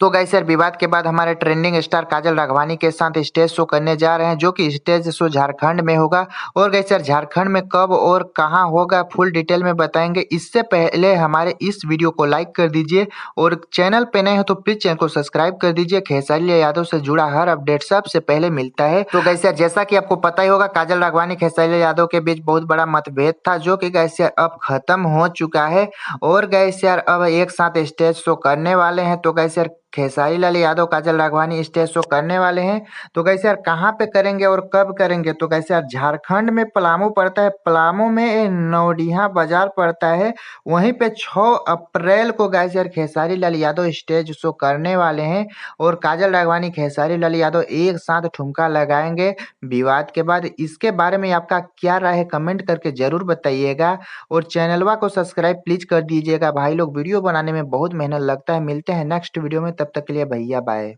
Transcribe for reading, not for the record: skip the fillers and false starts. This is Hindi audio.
तो गाइस यार विवाद के बाद हमारे ट्रेंडिंग स्टार काजल राघवानी के साथ स्टेज शो करने जा रहे हैं, जो कि स्टेज शो झारखंड में होगा। और गाइस यार झारखंड में कब और कहां होगा फुल डिटेल में बताएंगे। इससे पहले हमारे इस वीडियो को लाइक कर दीजिए और चैनल पे नए हो तो प्लीज चैनल को सब्सक्राइब कर दीजिए। खेसारी लाल यादव से जुड़ा हर अपडेट सबसे पहले मिलता है। तो गाइस यार जैसा कि आपको पता ही होगा, काजल राघवानी खेसारी लाल यादव के बीच बहुत बड़ा मतभेद था, जो कि गाइस यार अब खत्म हो चुका है। और गाइस यार अब एक साथ स्टेज शो करने वाले हैं। तो गाइस यार खेसारी लाल यादव काजल राघवानी स्टेज शो करने वाले हैं। तो गाइस यार कहाँ पे करेंगे और कब करेंगे, तो गाइस यार झारखंड में पलामू पड़ता है, पलामू में नौडिहा बाजार पड़ता है। वहीं पे 6 अप्रैल को गाइस यार खेसारी लाल यादव स्टेज शो करने वाले हैं। और काजल राघवानी खेसारी लाल यादव एक साथ ठुमका लगाएंगे विवाद के बाद। इसके बारे में आपका क्या राय है, कमेंट करके जरूर बताइएगा। और चैनलवा को सब्सक्राइब प्लीज कर दीजिएगा भाई लोग, वीडियो बनाने में बहुत मेहनत लगता है। मिलते हैं नेक्स्ट वीडियो में, तब तक के लिए भैया बाय।